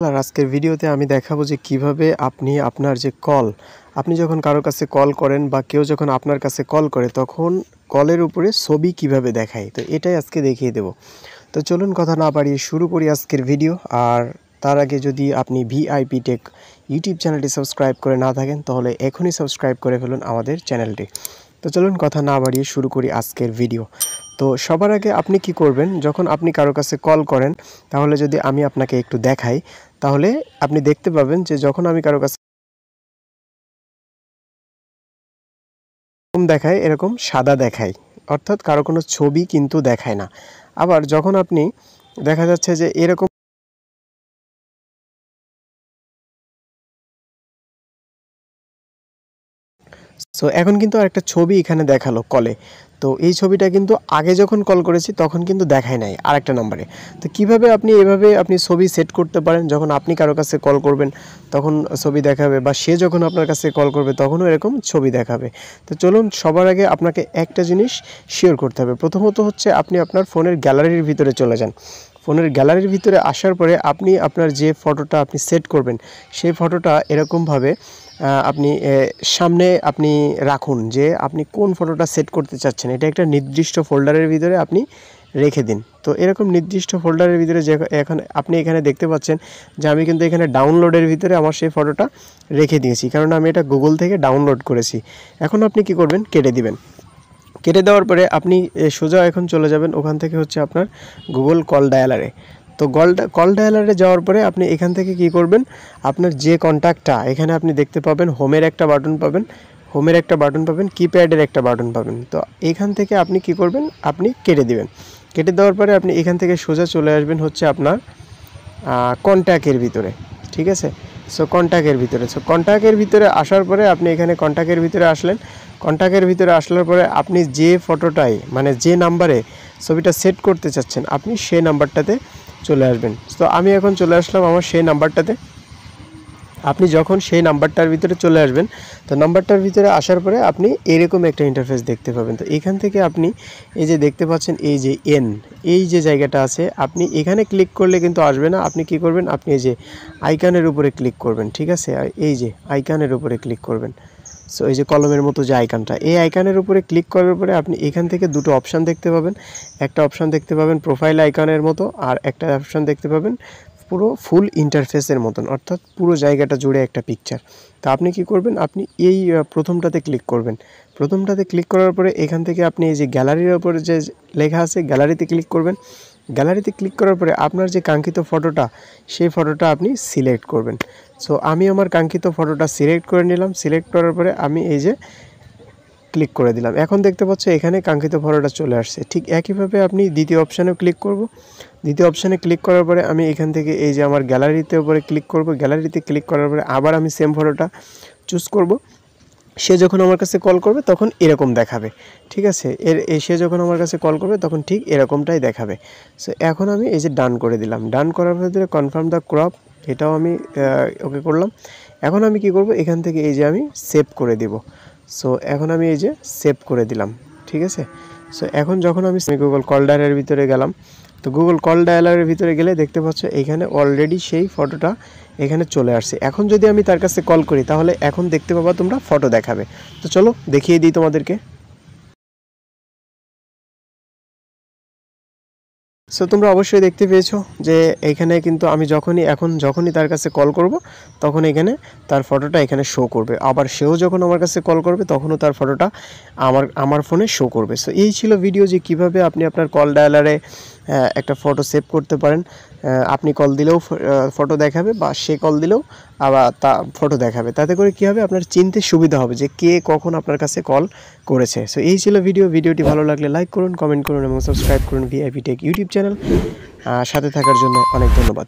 আর আজকের ভিডিওতে আমি দেখাবো যে কিভাবে আপনি আপনার যে কল আপনি যখন কারো কাছে কল করেন বা কেউ যখন আপনার কাছে কল করে তখন কলের উপরে ছবি কিভাবে দেখায় তো এটাই আজকে দেখিয়ে দেব। তো চলুন কথা না বাড়িয়ে শুরু করি আজকের ভিডিও। আর তার আগে যদি আপনি ভিআইপি টেক ইউটিউব চ্যানেলটি সাবস্ক্রাইব করে না থাকেন তাহলে এখনই সাবস্ক্রাইব করে ফেলুন আমাদের চ্যানেলটি। তো চলুন কথা না বাড়িয়ে শুরু করি আজকের ভিডিও। তো সবার আগে আপনি কি করবেন, যখন আপনি কারো কাছে কল করেন তাহলে যদি আমি আপনাকে একটু দেখাই তাহলে আপনি দেখতে পাবেন যে যখন আমি কারো কাছে দেখাই এরকম সাদা দেখায়, অর্থাৎ কারো কোনো ছবি কিন্তু দেখায় না। আবার যখন আপনি দেখা যাচ্ছে যে এরকম সো এখন কিন্তু আরেকটা ছবি এখানে দেখালো কলে। তো এই ছবিটা কিন্তু আগে যখন কল করেছি তখন কিন্তু দেখায় নাই আরেকটা নম্বরে। তো কিভাবে আপনি এভাবে আপনি ছবি সেট করতে পারেন, যখন আপনি কারো কাছে কল করবেন তখন ছবি দেখাবে, বা সে যখন আপনার কাছে কল করবে তখনও এরকম ছবি দেখাবে। তো চলুন সবার আগে আপনাকে একটা জিনিস শিওর করতে হবে। প্রথমত হচ্ছে আপনি আপনার ফোনের গ্যালারির ভিতরে চলে যান। ফোনের গ্যালারির ভিতরে আসার পরে আপনি আপনার যে ফটোটা আপনি সেট করবেন সেই ফটোটা এরকমভাবে আপনি সামনে আপনি রাখুন যে আপনি কোন ফটোটা সেট করতে চাচ্ছেন। এটা একটা নির্দিষ্ট ফোল্ডারের ভিতরে আপনি রেখে দিন। তো এরকম নির্দিষ্ট ফোল্ডারের ভিতরে যে এখন আপনি এখানে দেখতে পাচ্ছেন যে আমি কিন্তু এখানে ডাউনলোডের ভিতরে আমার সেই ফটোটা রেখে দিয়েছি, কারণ আমি এটা গুগল থেকে ডাউনলোড করেছি। এখন আপনি কি করবেন, কেটে দিবেন। কেটে দেওয়ার পরে আপনি সোজা এখন চলে যাবেন ওখান থেকে হচ্ছে আপনার গুগল কল ডায়ালারে। তো কল ডায়ালারে যাওয়ার পরে আপনি এখান থেকে কি করবেন, আপনার যে কন্ট্যাক্টটা এখানে আপনি দেখতে পাবেন হোমের একটা বাটন পাবেন, কিপ্যাডের একটা বাটন পাবেন। তো এখান থেকে আপনি কি করবেন, আপনি কেটে দিবেন। কেটে দেওয়ার পরে আপনি এখান থেকে সোজা চলে আসবেন হচ্ছে আপনার কন্ট্যাক্টের ভিতরে। ঠিক আছে, সো কন্ট্যাক্টের ভিতরে আসার পরে আপনি এখানে কন্ট্যাক্টের ভিতরে আসলেন। কন্ট্যাক্টের ভিতরে আসার পরে আপনি যে ফটোটাই মানে যে নাম্বারে ছবিটা সেট করতে চাচ্ছেন আপনি সেই নাম্বারটাতে চলে আসবেন। তো আমি এখন চলে আসলাম আমার সেই নাম্বারটাতে। আপনি যখন সেই নাম্বারটার ভিতরে চলে আসবেন তো নাম্বারটার ভিতরে আসার পরে আপনি এরকম একটা ইন্টারফেস দেখতে পাবেন। তো এখান থেকে আপনি এই যে দেখতে পাচ্ছেন এই যে এই যে জায়গাটা আছে আপনি এখানে ক্লিক করলে কিন্তু আসবে না। আপনি কি করবেন, আপনি এই যে আইকনের উপরে ক্লিক করবেন। ঠিক আছে, আর এই যে আইকনের উপরে ক্লিক করবেন। সো এই যে কলমের মতো যে আইকনটা, এই আইকনের উপরে ক্লিক করার পরে আপনি এখান থেকে দুটো অপশান দেখতে পাবেন। একটা অপশান দেখতে পাবেন প্রোফাইল আইকনের মতো, আর একটা অপশান দেখতে পাবেন পুরো ফুল ইন্টারফেসের মতন, অর্থাৎ পুরো জায়গাটা জুড়ে একটা পিকচার। তো আপনি কি করবেন, আপনি এই প্রথমটাতে ক্লিক করবেন। প্রথমটাতে ক্লিক করার পরে এখান থেকে আপনি এই যে গ্যালারির ওপরে যে লেখা আছে গ্যালারিতে ক্লিক করবেন। গ্যালারিতে ক্লিক করার পরে আপনার যে কাঙ্ক্ষিত ফটোটা সেই ফটোটা আপনি সিলেক্ট করবেন। সো আমি আমার কাঙ্ক্ষিত ফটোটা সিলেক্ট করে নিলাম। সিলেক্ট করার পরে আমি এই যে ক্লিক করে দিলাম। এখন দেখতে পাচ্ছ এখানে কাঙ্ক্ষিত ফটোটা চলে আসছে। ঠিক একইভাবে আপনি দ্বিতীয় অপশানেও ক্লিক করব। দ্বিতীয় অপশানে ক্লিক করার পরে আমি এখান থেকে এই যে আমার গ্যালারিতে উপরে ক্লিক করব। গ্যালারিতে ক্লিক করার পরে আবার আমি সেম ফটোটা চুজ করব। সে যখন আমার কাছে কল করবে তখন এরকম দেখাবে। ঠিক আছে, সে যখন আমার কাছে কল করবে তখন ঠিক এরকমটাই দেখাবে। সো এখন আমি এই যে ডান করে দিলাম। ডান করার ভিতরে কনফার্ম দ্য ক্রপ, এটাও আমি ওকে করলাম। এখন আমি কি করব, এখান থেকে এই যে আমি সেভ করে দিব। সো এখন আমি এই যে সেভ করে দিলাম। ঠিক আছে, সো এখন যখন আমি গুগল কল ডায়ালারের ভিতরে গেলাম, তো গুগল কল ডায়ালারের ভিতরে গেলে দেখতে পাচ্ছ এখানে অলরেডি সেই ফটোটা এখানে চলে আসছে। এখন যদি আমি তার কাছে কল করি তাহলে এখন দেখতে পাবা তোমরা ফটো দেখাবে। তো চলো দেখিয়ে দিই তোমাদেরকে। সো তোমরা অবশ্যই দেখতে পেয়েছো যে এখানে কিন্তু আমি যখনই তার কাছে কল করব তখন এখানে তার ফটোটা এখানে শো করবে। আবার সেও যখন আমার কাছে কল করবে তখনও তার ফটোটা আমার ফোনে শো করবে। সো এই ছিল ভিডিও যে কিভাবে আপনি আপনার কল ডায়ালারে একটা ফটো সেভ করতে পারেন। আপনি কল দিলেও ফটো দেখাবে, বা সে কল দিলেও আবার তা ফটো দেখাবে। তাতে করে কী হবে, আপনার চিনতে সুবিধা হবে যে কে কখন আপনার কাছে কল করেছে। সো এই ছিল ভিডিওটি ভালো লাগলে লাইক করুন, কমেন্ট করুন এবং সাবস্ক্রাইব করুন ভিআইপি টেক ইউটিউব চ্যানেল। সাথে থাকার জন্য অনেক ধন্যবাদ।